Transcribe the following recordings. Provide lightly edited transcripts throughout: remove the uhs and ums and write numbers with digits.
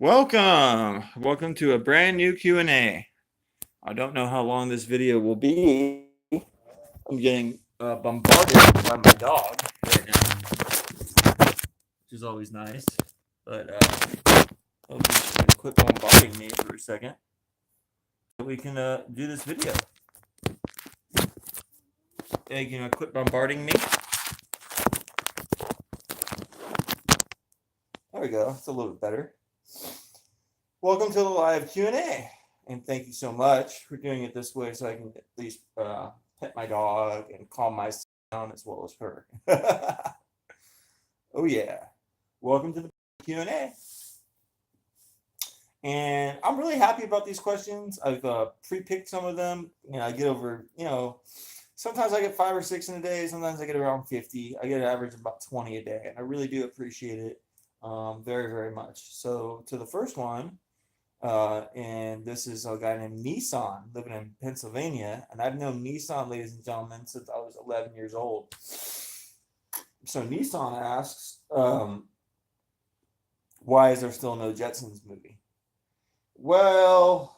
Welcome to a brand new Q&A. I don't know how long this video will be. I'm getting bombarded by my dog right now, which is always nice. But hope you can quit bombarding me for a second so we can do this video. Hey, quit bombarding me. There we go. It's a little bit better. Welcome to the live Q&A. And thank you so much for doing it this way so I can at least pet my dog and calm myself down as well as her. Oh yeah. Welcome to the Q&A. And I'm really happy about these questions. I've pre-picked some of them. I get over, sometimes I get 5 or 6 in a day. Sometimes I get around 50. I get an average of about 20 a day. And I really do appreciate it very, very much. So to the first one, and this is a guy named Nissan living in Pennsylvania. And I've known Nissan, ladies and gentlemen, since I was 11 years old. So Nissan asks, why is there still no Jetsons movie? Well,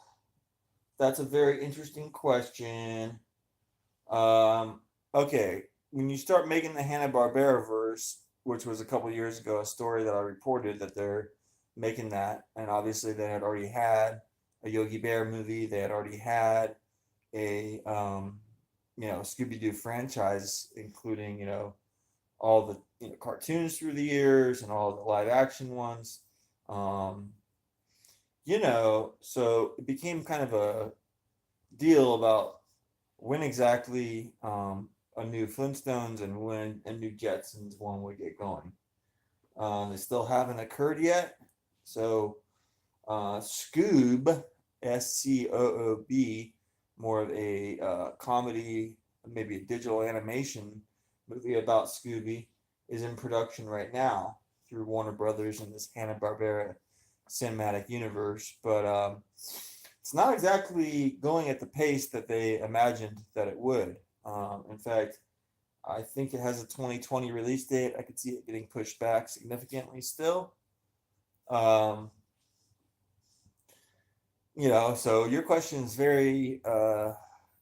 that's a very interesting question. Okay, when you start making the Hanna-Barbera verse, which was a couple years ago, a story that I reported that they're making that, and obviously they had already had a Yogi Bear movie, they had already had a Scooby-Doo franchise, including all the cartoons through the years and all the live action ones. So it became kind of a deal about when exactly a new Flintstones and when a new Jetsons one would get going. They still haven't occurred yet. So Scoob, Scoob, more of a comedy, maybe a digital animation movie about Scooby, is in production right now through Warner Brothers and this Hanna-Barbera cinematic universe. But it's not exactly going at the pace that they imagined that it would. In fact, I think it has a 2020 release date. I could see it getting pushed back significantly still. So your question is very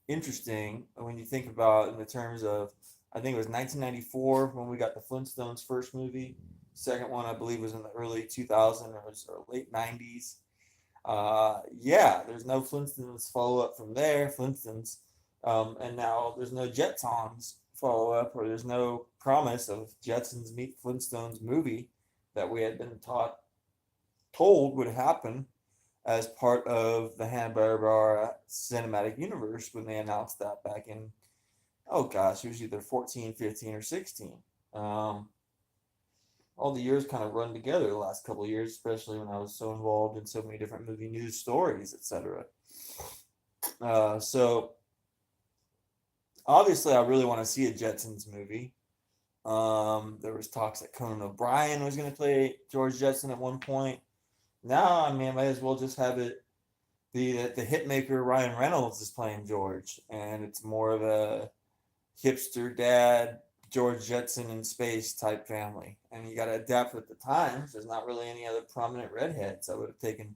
interesting when you think about in the terms of, I think it was 1994 when we got the Flintstones first movie. Second one, I believe, was in the early 2000s or late 90s. There's no Flintstones follow up from there, Flintstones, and now there's no Jetsons follow up, or there's no promise of Jetsons meet Flintstones movie that we had been told would happen as part of the Hanna-Barbera cinematic universe when they announced that back in, it was either 14, 15, or 16. All the years kind of run together the last couple of years, especially when I was so involved in so many different movie news stories, etc. So obviously I really want to see a Jetsons movie. There was talks that Conan O'Brien was going to play George Jetson at one point. Now, I might as well just have it be that the hitmaker Ryan Reynolds is playing George, and it's more of a hipster dad, George Jetson in space type family. And you got to adapt with the times. There's not really any other prominent redheads. I would have taken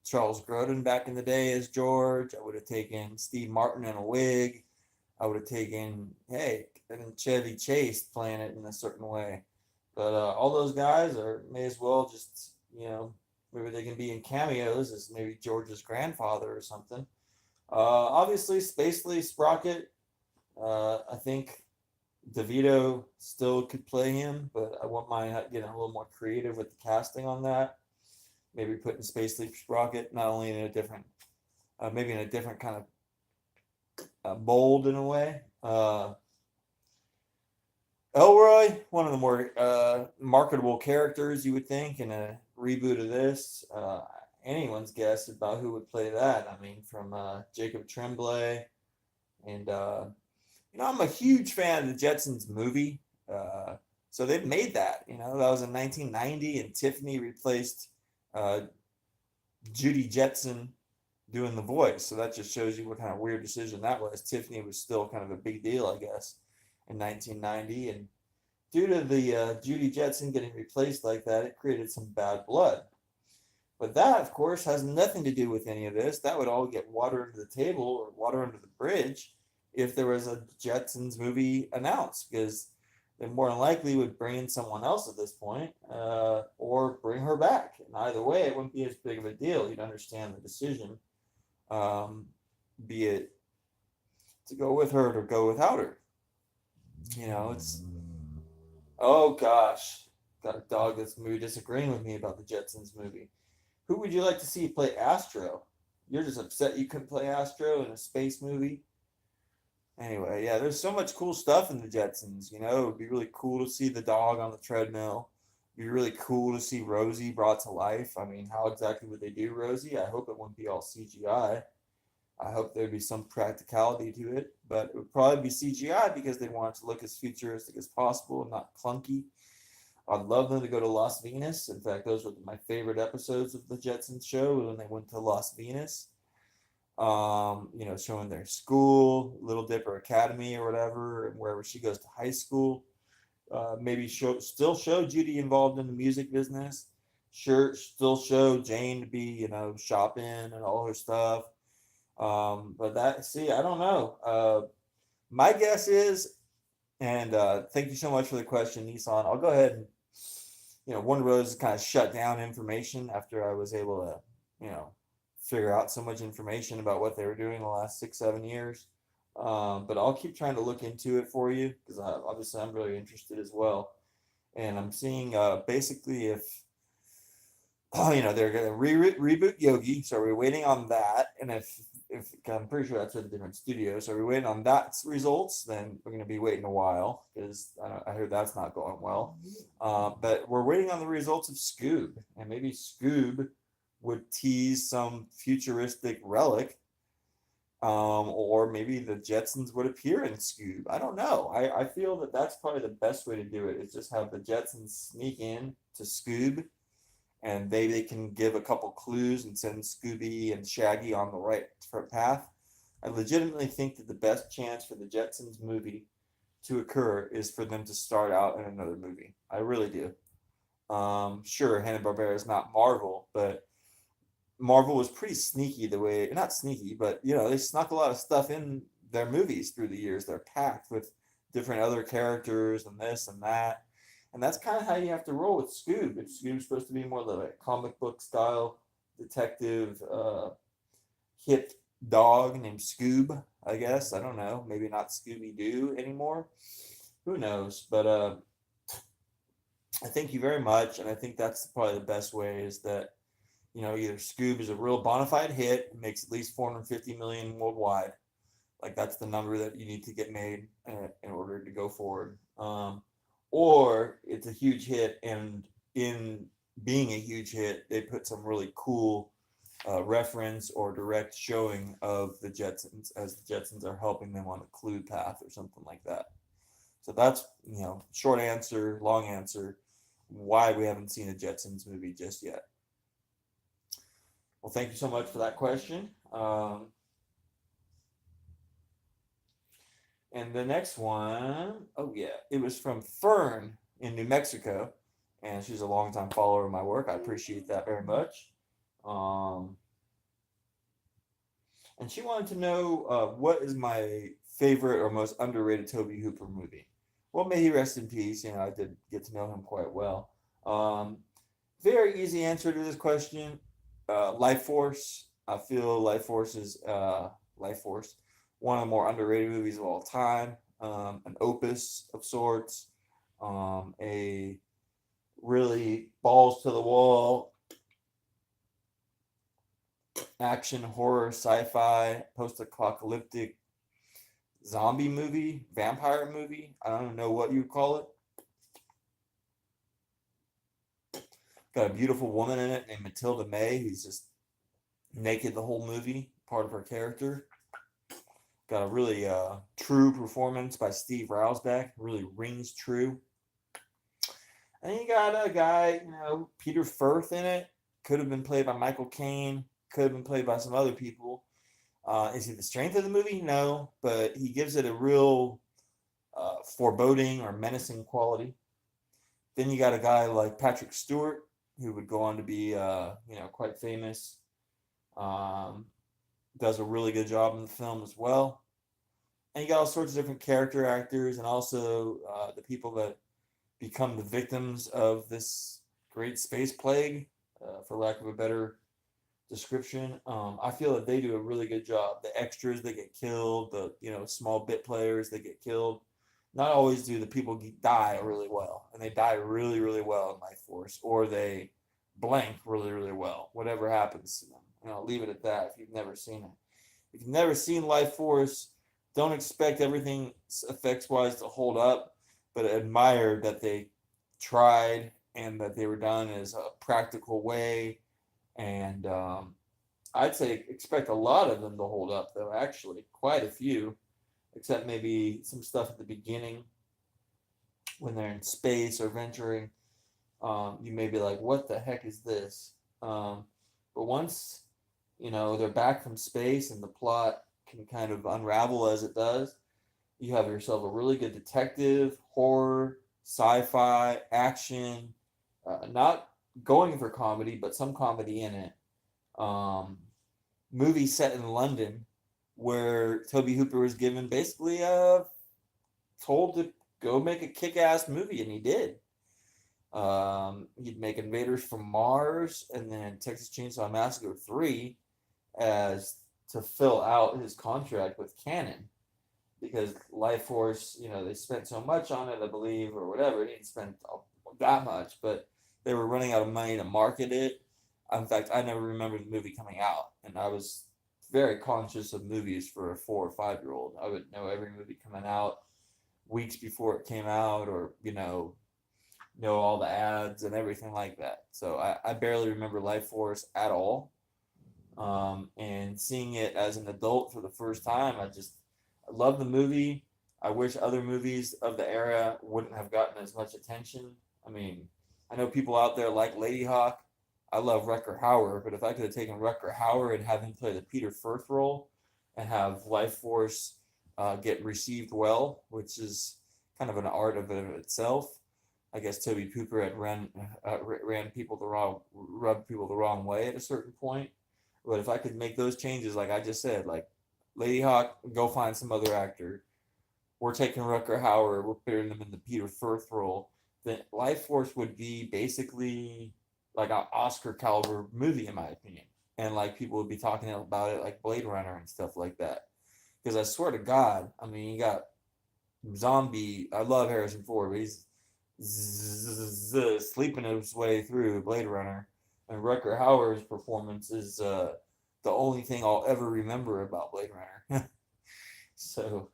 Charles Grodin back in the day as George. I would have taken Steve Martin in a wig. I would have taken, Chevy Chase playing it in a certain way. But all those guys may as well just, maybe they can be in cameos as maybe George's grandfather or something. Obviously, Spacely Sprocket, I think DeVito still could play him, but I wouldn't mind getting a little more creative with the casting on that. Maybe putting Spacely Sprocket not only in a different, maybe in a different kind of mold in a way. Elroy, one of the more marketable characters, you would think, in a reboot of this. Anyone's guess about who would play that. I mean, from Jacob Tremblay. And, I'm a huge fan of the Jetsons movie. So they've made that. That was in 1990, and Tiffany replaced Judy Jetson doing the voice. So that just shows you what kind of weird decision that was. Tiffany was still kind of a big deal, I guess, in 1990, and due to the Judy Jetson getting replaced like that, it created some bad blood. But that, of course, has nothing to do with any of this. That would all get water under the table or water under the bridge if there was a Jetsons movie announced, because they more than likely would bring in someone else at this point, or bring her back. And either way, it wouldn't be as big of a deal. You'd understand the decision, um, be it to go with her or to go without her. It's oh gosh, got a dog that's maybe disagreeing with me about the Jetsons movie. Who would you like to see play Astro? You're just upset you couldn't play Astro in a space movie. Anyway, yeah, there's so much cool stuff in the Jetsons. It would be really cool to see the dog on the treadmill. It'd be really cool to see Rosie brought to life. I mean, how exactly would they do Rosie? I hope it wouldn't be all CGI. I hope there'd be some practicality to it, but it would probably be CGI because they want it to look as futuristic as possible and not clunky. I'd love them to go to Las Vegas. In fact, those were my favorite episodes of the Jetsons show when they went to Las Vegas. Showing their school, Little Dipper Academy or whatever, and wherever she goes to high school. Maybe still show Judy involved in the music business. Sure, still show Jane to be, shopping and all her stuff. But I don't know. My guess is, and thank you so much for the question, Nissan. I'll go ahead and, Warner Bros. Kind of shut down information after I was able to, figure out so much information about what they were doing the last 6-7 years. But I'll keep trying to look into it for you because obviously I'm really interested as well. And I'm seeing basically if they're going to reboot Yogi, so we're waiting on that. And if I'm pretty sure that's with a different studio, so we're waiting on that results, then we're going to be waiting a while because I heard that's not going well. But we're waiting on the results of Scoob, and maybe Scoob would tease some futuristic relic, or maybe the Jetsons would appear in Scoob. I don't know. I feel that that's probably the best way to do it, is just have the Jetsons sneak in to Scoob, and they can give a couple clues and send Scooby and Shaggy on the right path. I legitimately think that the best chance for the Jetsons movie to occur is for them to start out in another movie. I really do. Sure, Hanna-Barbera is not Marvel, but Marvel was pretty sneaky not sneaky, but they snuck a lot of stuff in their movies through the years. They're packed with different other characters and this and that. And that's kind of how you have to roll with Scoob. If Scoob's supposed to be more like comic book style detective, hip dog named Scoob, I guess. I don't know. Maybe not Scooby Doo anymore. Who knows? But I thank you very much, and I think that's probably the best way is that either Scoob is a real bona fide hit, makes at least 450 million worldwide. Like that's the number that you need to get made in order to go forward. Or it's a huge hit, and in being a huge hit, they put some really cool reference or direct showing of the Jetsons as the Jetsons are helping them on a clue path or something like that. So that's, short answer, long answer, why we haven't seen a Jetsons movie just yet. Well, thank you so much for that question. And the next one, it was from Fern in New Mexico, and she's a longtime follower of my work. I appreciate that very much. And she wanted to know what is my favorite or most underrated Tobe Hooper movie. Well, may he rest in peace. I did get to know him quite well. Very easy answer to this question. Life Force. I feel Life Force is one of the more underrated movies of all time. An opus of sorts. A really balls to the wall action, horror, sci-fi, post-apocalyptic zombie movie, vampire movie. I don't know what you'd call it. Got a beautiful woman in it named Matilda May, who's just naked the whole movie, part of her character. Got a really true performance by Steve Railsback, really rings true. And you got a guy, Peter Firth in it. Could have been played by Michael Caine. Could have been played by some other people. Is he the strength of the movie? No, but he gives it a real foreboding or menacing quality. Then you got a guy like Patrick Stewart, who would go on to be, quite famous. Um, does a really good job in the film as well. And you got all sorts of different character actors, and also the people that become the victims of this great space plague, for lack of a better description. I feel that they do a really good job. The extras that get killed, the small bit players that get killed. Not always do the people die really well, and they die really really well in Life Force, or they blank really really well. Whatever happens to them, I'll leave it at that. If you've never seen it, if you've never seen Life Force, don't expect everything effects wise to hold up, but admire that they tried and that they were done as a practical way. And I'd say expect a lot of them to hold up, though, actually, quite a few, except maybe some stuff at the beginning when they're in space or venturing. You may be like, what the heck is this? But once, they're back from space and the plot can kind of unravel as it does, you have yourself a really good detective, horror, sci-fi, action, not going for comedy, but some comedy in it. Um, Movie set in London, where Toby Hooper was given basically told to go make a kick-ass movie, and he did. He'd make Invaders from Mars and then Texas Chainsaw Massacre 3 as to fill out his contract with Canon, because Life Force, they spent so much on it, I believe, or whatever. He didn't spend that much, but they were running out of money to market it. In fact, I never remember the movie coming out, and I was very conscious of movies for a 4 or 5 year old. I would know every movie coming out weeks before it came out, or know all the ads and everything like that. So I barely remember Life Force at all. And seeing it as an adult for the first time, I love the movie. I wish other movies of the era wouldn't have gotten as much attention. I mean, I know people out there like Ladyhawke. I love Rutger Hauer, but if I could have taken Rutger Hauer and have him play the Peter Firth role and have Life Force get received well, which is kind of an art of it itself. I guess Toby Hooper had ran people rubbed people the wrong way at a certain point. But if I could make those changes, like I just said, like Ladyhawke, go find some other actor. We're taking Rutger Hauer, we're putting him in the Peter Firth role. Then Life Force would be basically like an Oscar caliber movie, in my opinion. And like people would be talking about it like Blade Runner and stuff like that. Because I swear to God, I mean, you got zombie. I love Harrison Ford, but he's sleeping his way through Blade Runner, and Rutger Hauer's performance is the only thing I'll ever remember about Blade Runner. So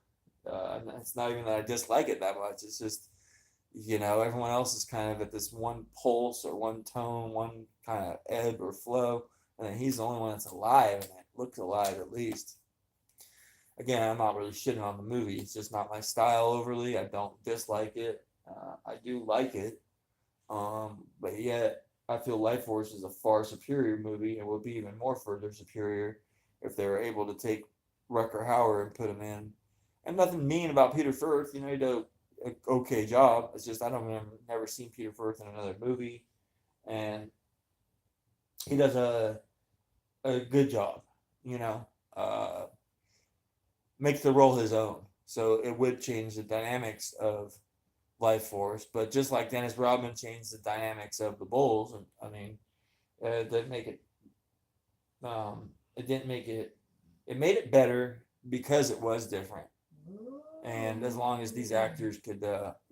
it's not even that I dislike it that much. It's just everyone else is kind of at this one pulse or one tone, one kind of ebb or flow, and then he's the only one that's alive, and it looks alive at least. Again, I'm not really shitting on the movie. It's just not my style overly. I don't dislike it. I do like it, but yet I feel Life Force is a far superior movie, and would be even more further superior if they were able to take Rutger Hauer and put him in. And nothing mean about Peter Firth, he did an okay job. It's just I don't never seen Peter Firth in another movie, and he does a good job. Makes the role his own. So it would change the dynamics of Life Force, but just like Dennis Rodman changed the dynamics of the Bulls, and I mean, it didn't make it. It didn't make it. It made it better because it was different. And as long as these actors could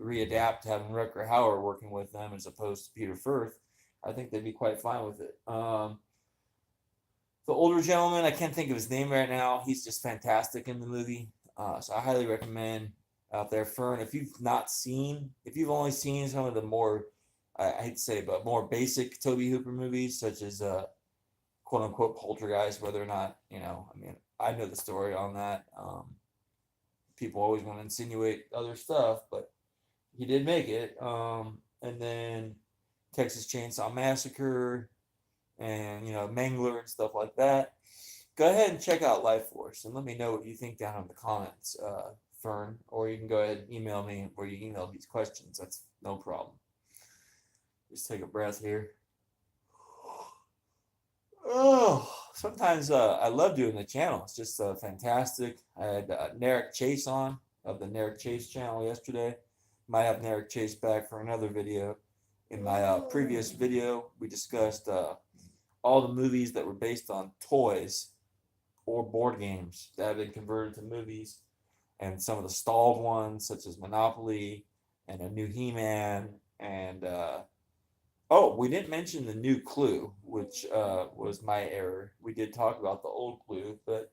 readapt to having Rutger Hauer working with them as opposed to Peter Firth, I think they'd be quite fine with it. The older gentleman, I can't think of his name right now. He's just fantastic in the movie. So I highly recommend out there, Fern. If you've only seen some of the more, I hate to say it, but more basic Toby Hooper movies, such as quote unquote Poltergeist, whether or not, I know the story on that. People always want to insinuate other stuff, but he did make it. And then Texas Chainsaw Massacre, and Mangler and stuff like that. Go ahead and check out Life Force and let me know what you think down in the comments, Fern, or you can go ahead and email me where you email these questions. That's no problem. Just take a breath here. Oh, sometimes I love doing the channel. It's just fantastic. I had Narek Chase on of the Narek Chase channel yesterday. Might have Narek Chase back for another video. In my previous video, we discussed all the movies that were based on toys or board games that have been converted to movies, and some of the stalled ones, such as Monopoly and a new He-Man, and oh, we didn't mention the new Clue, which was my error. We did talk about the old Clue, but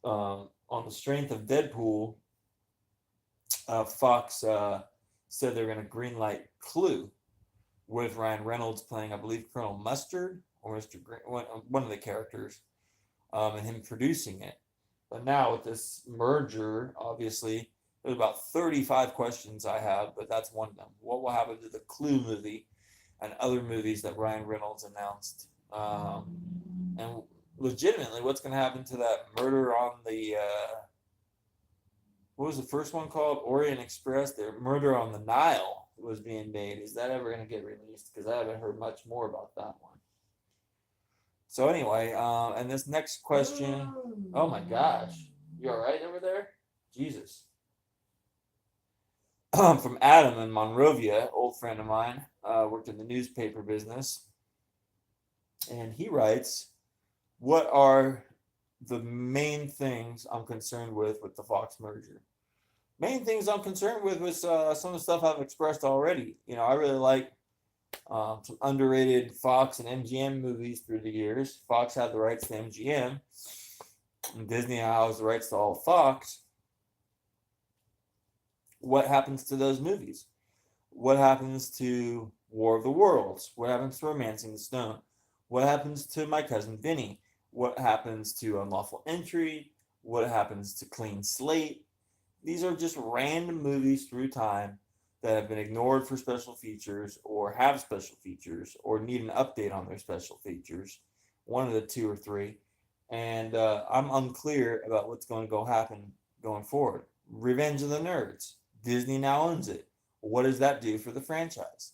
on the strength of Deadpool, Fox said they're going to greenlight Clue with Ryan Reynolds playing, I believe, Colonel Mustard or Mr. One of the characters, and him producing it. But now with this merger, obviously, there's about 35 questions I have, but that's one of them. What will happen to the Clue movie and other movies that Ryan Reynolds announced? And legitimately, what's going to happen to that murder on the, what was the first one called? Orient Express. The Murder on the Nile was being made. Is that ever going to get released? Because I haven't heard much more about that one. So anyway, and this next question, oh my gosh, you all right over there? Jesus. From Adam in Monrovia, old friend of mine, worked in the newspaper business, and he writes, "What are the main things I'm concerned with the Fox merger?" Main things I'm concerned with was some of the stuff I've expressed already. You know, I really like some underrated Fox and MGM movies through the years. Fox had the rights to MGM, and Disney now has the rights to all Fox. What happens to those movies? What happens to War of the Worlds? What happens to Romancing the Stone? What happens to My Cousin Vinny? What happens to Unlawful Entry? What happens to Clean Slate? These are just random movies through time that have been ignored for special features or have special features or need an update on their special features. One of the two or three. And I'm unclear about what's going to go happen going forward. Revenge of the Nerds. Disney now owns it. What does that do for the franchise?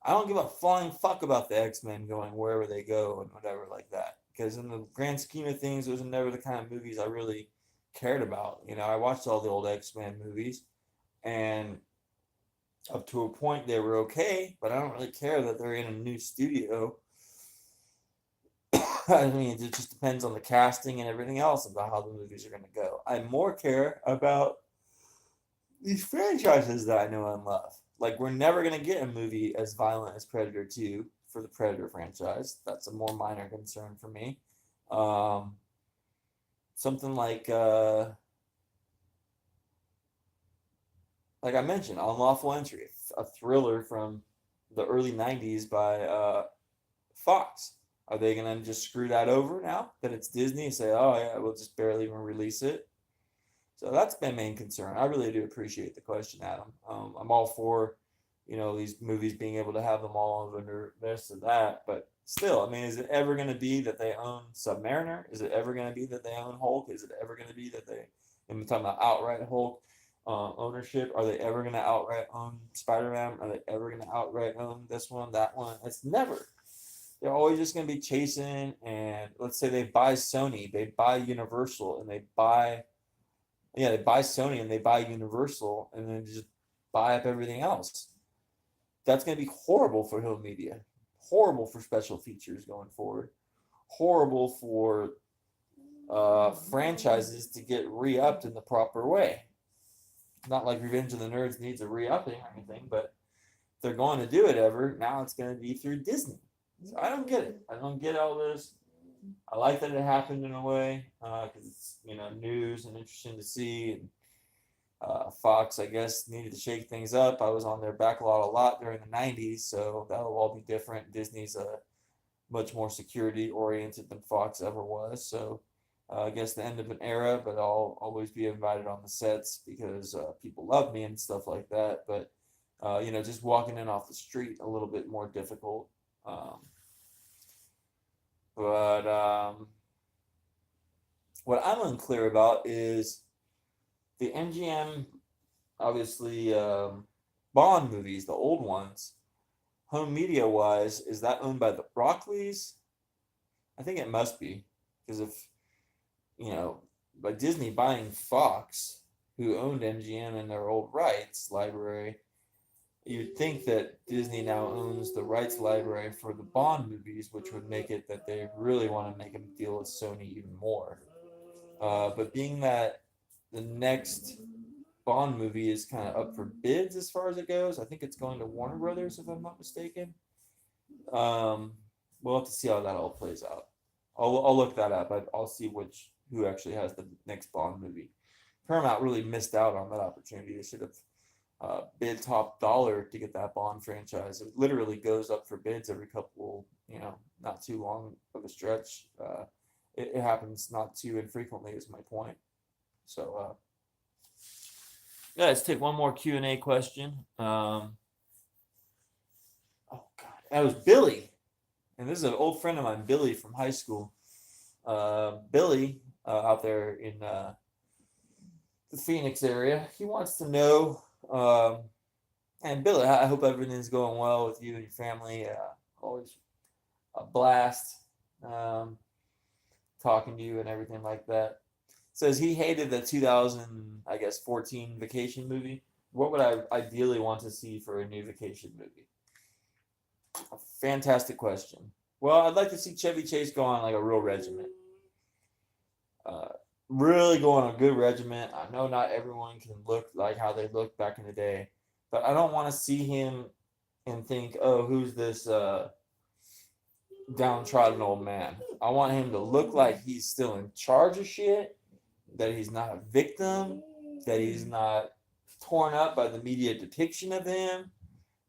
I don't give a flying fuck about the X-Men going wherever they go and whatever like that. Because in the grand scheme of things, those are never the kind of movies I really cared about. You know, I watched all the old X-Men movies, and up to a point they were okay, but I don't really care that they're in a new studio. I mean, it just depends on the casting and everything else about how the movies are going to go. I more care about these franchises that I know and love. Like, we're never going to get a movie as violent as Predator 2 for the Predator franchise. That's a more minor concern for me. Something like I mentioned, Unlawful Entry, a thriller from the early 90s by Fox. Are they going to just screw that over now that it's Disney and say, oh, yeah, we'll just barely even release it? So that's my main concern. I really do appreciate the question, Adam. I'm all for, you know, these movies being able to have them all under this and that. But still, I mean, is it ever going to be that they own Submariner? Is it ever going to be that they own Hulk? Is it ever going to be that they, I'm talking about outright Hulk ownership? Are they ever going to outright own Spider-Man? Are they ever going to outright own this one, that one? It's never. They're always just going to be chasing. And let's say they buy Sony, they buy Universal, and they buy Sony and they buy Universal and then just buy up everything else. That's going to be horrible for home media, horrible for special features going forward, horrible for franchises to get re-upped in the proper way. Not like Revenge of the Nerds needs a re-upping or anything, but if they're going to do it ever, now it's going to be through Disney. So I don't get it. I don't get all this. I like that it happened in a way because it's, you know, news and interesting to see. And Fox, I guess, needed to shake things up. I was on their backlot a lot during the 90s, so that'll all be different. Disney's much more security oriented than Fox ever was. So I guess the end of an era, but I'll always be invited on the sets because people love me and stuff like that. But, you know, just walking in off the street, a little bit more difficult. But what I'm unclear about is the MGM, obviously, Bond movies, the old ones, home media wise, is that owned by the Broccoli's? I think it must be because if by Disney buying Fox, who owned MGM and their old rights library, you'd think that Disney now owns the rights library for the Bond movies, which would make it that they really want to make a deal with Sony even more. But being that the next Bond movie is kind of up for bids as far as it goes, I think it's going to Warner Brothers, if I'm not mistaken. Um, we'll have to see how that all plays out. I'll look that up. I'll see who actually has the next Bond movie. Paramount really missed out on that opportunity. They should have bid top dollar to get that Bond franchise. It literally goes up for bids every couple, not too long of a stretch. It happens not too infrequently, is my point. So, yeah, let's take one more Q&A question. Oh God, that was Billy, and this is an old friend of mine, Billy from high school. Billy out there in the Phoenix area. He wants to know, and Billy, I hope everything's going well with you and your family. Always a blast talking to you and everything like that. Says he hated the 2014 Vacation movie. What would I ideally want to see for a new Vacation movie? A fantastic question. Well, I'd like to see Chevy Chase go on like a real regiment. Really go on a good regiment. I know not everyone can look like how they looked back in the day, but I don't want to see him and think, oh, who's this downtrodden old man? I want him to look like he's still in charge of shit, that he's not a victim, that he's not torn up by the media depiction of him,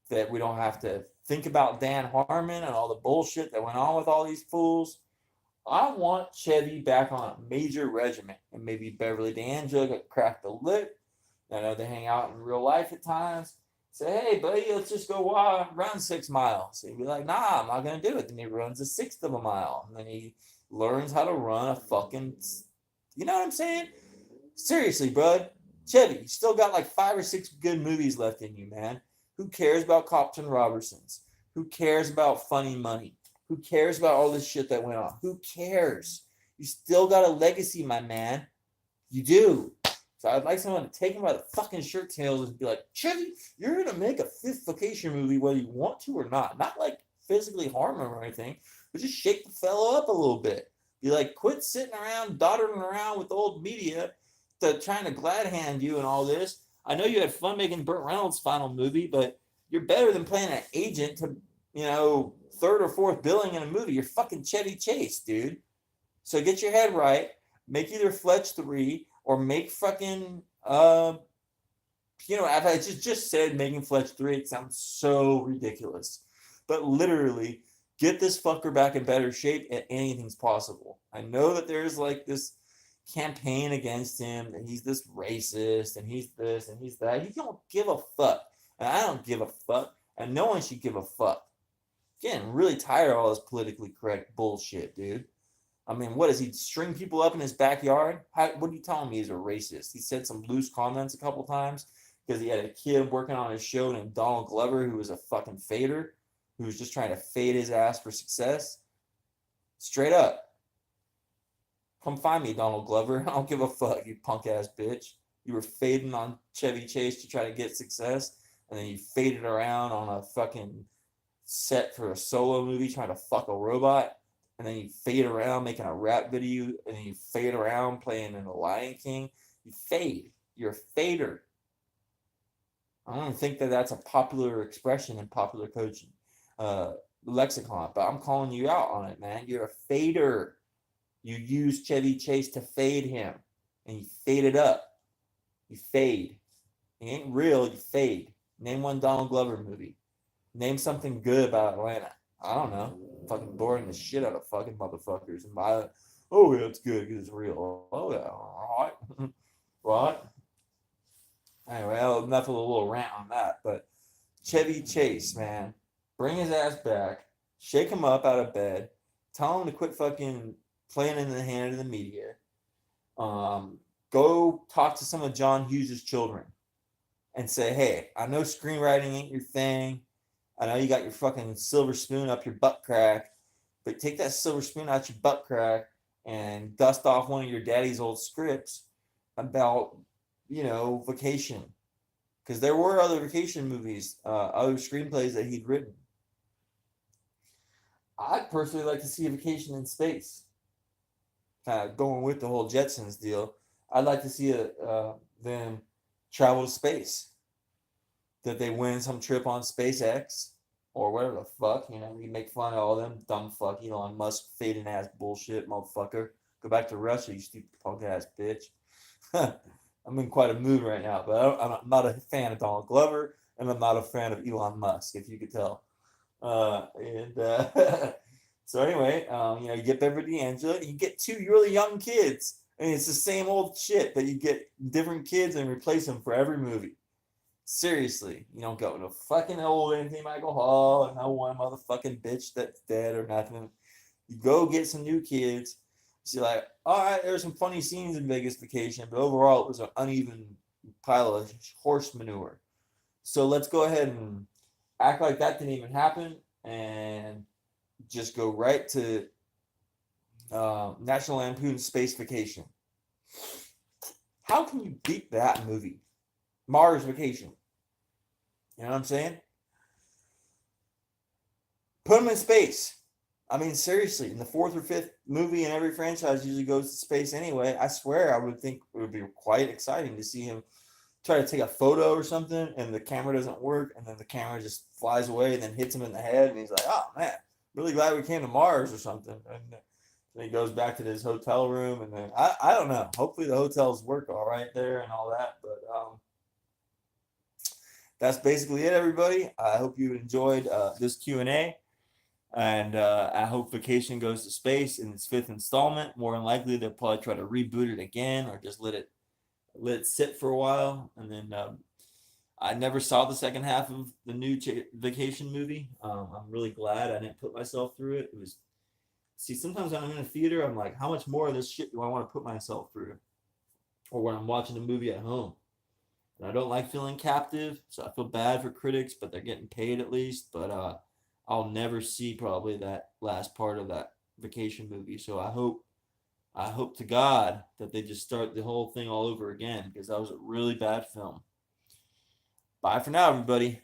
that we don't have to think about Dan Harmon and all the bullshit that went on with all these fools. I want Chevy back on a major regiment, and maybe Beverly D'Angelo could crack the lip. I know they hang out in real life at times. Say, hey, buddy, let's just go run 6 miles. He'd be like, nah, I'm not going to do it. Then he runs a sixth of a mile. And then he learns how to run a fucking, you know what I'm saying? Seriously, bud. Chevy, you still got like 5 or 6 good movies left in you, man. Who cares about Compton Robertsons? Who cares about Funny Money? Who cares about all this shit that went on? Who cares? You still got a legacy, my man. You do. So I'd like someone to take him by the fucking shirt tails and be like, Chevy, you're going to make a 5th Vacation movie whether you want to or not. Not like physically harm him or anything, but just shake the fellow up a little bit. Be like, quit sitting around, doddering around with the old media trying to glad hand you and all this. I know you had fun making Burt Reynolds' final movie, but you're better than playing an agent to, 3rd or 4th billing in a movie. You're fucking Chevy Chase, dude. So get your head right. Make either Fletch 3 or make fucking, I just said making Fletch 3. It sounds so ridiculous. But literally, get this fucker back in better shape and anything's possible. I know that there's like this campaign against him, and he's this racist, and he's this, and he's that. He don't give a fuck. And I don't give a fuck. And no one should give a fuck. Getting really tired of all this politically correct bullshit, dude. I mean, what does he string people up in his backyard? What are you telling me he's a racist? He said some loose comments a couple times because he had a kid working on his show named Donald Glover who was a fucking fader, who was just trying to fade his ass for success. Straight up. Come find me, Donald Glover. I don't give a fuck, you punk ass bitch. You were fading on Chevy Chase to try to get success, and then you faded around on a fucking set for a solo movie trying to fuck a robot, and then you fade around making a rap video, and then you fade around playing in The Lion King. You fade. You're a fader. I don't think that that's a popular expression in popular coaching lexicon, but I'm calling you out on it, man. You're a fader. You use Chevy Chase to fade him, and you fade it up. You fade. He ain't real, you fade. Name one Donald Glover movie. Name something good about Atlanta. I don't know. Fucking boring the shit out of fucking motherfuckers. And oh, yeah, it's good because it's real. Oh, yeah, all right. What? Anyway, enough of a little rant on that. But Chevy Chase, man, bring his ass back. Shake him up out of bed. Tell him to quit fucking playing in the hand of the media. Go talk to some of John Hughes' children and say, hey, I know screenwriting ain't your thing. I know you got your fucking silver spoon up your butt crack, but take that silver spoon out your butt crack and dust off one of your daddy's old scripts about, vacation. Because there were other vacation movies, other screenplays that he'd written. I'd personally like to see a vacation in space. Kind of going with the whole Jetsons deal. I'd like to see them travel to space. That they win some trip on SpaceX or whatever the fuck. We make fun of all them dumb fuck Elon Musk fading ass bullshit, motherfucker. Go back to Russia, you stupid punk ass bitch. I'm in quite a mood right now, but I'm not a fan of Donald Glover, and I'm not a fan of Elon Musk, if you could tell. So anyway, you get Beverly D'Angelo, you get two really young kids, and it's the same old shit, but you get different kids and replace them for every movie. Seriously, you don't go to fucking old Anthony Michael Hall and no one motherfucking bitch that's dead or nothing. You go get some new kids. See, like, all right, there's some funny scenes in Vegas Vacation, but overall it was an uneven pile of horse manure. So let's go ahead and act like that didn't even happen and just go right to National Lampoon's Space Vacation. How can you beat that movie? Mars Vacation. You know what I'm saying? Put them in space. I mean, seriously, in the fourth or fifth movie in every franchise usually goes to space anyway. I swear I would think it would be quite exciting to see him try to take a photo or something and the camera doesn't work and then the camera just flies away and then hits him in the head and he's like, oh man, really glad we came to Mars or something. And then he goes back to his hotel room and then I don't know. Hopefully the hotels work all right there and all that. But that's basically it, everybody. I hope you enjoyed this Q&A. And I hope Vacation goes to space in its fifth installment. More than likely, they'll probably try to reboot it again or just let it sit for a while. And then I never saw the second half of the new Vacation movie. I'm really glad I didn't put myself through it. Sometimes when I'm in a theater, I'm like, how much more of this shit do I want to put myself through? Or when I'm watching a movie at home. And I don't like feeling captive, so I feel bad for critics, but they're getting paid at least. But I'll never see probably that last part of that Vacation movie. So I hope to God that they just start the whole thing all over again because that was a really bad film. Bye for now, everybody.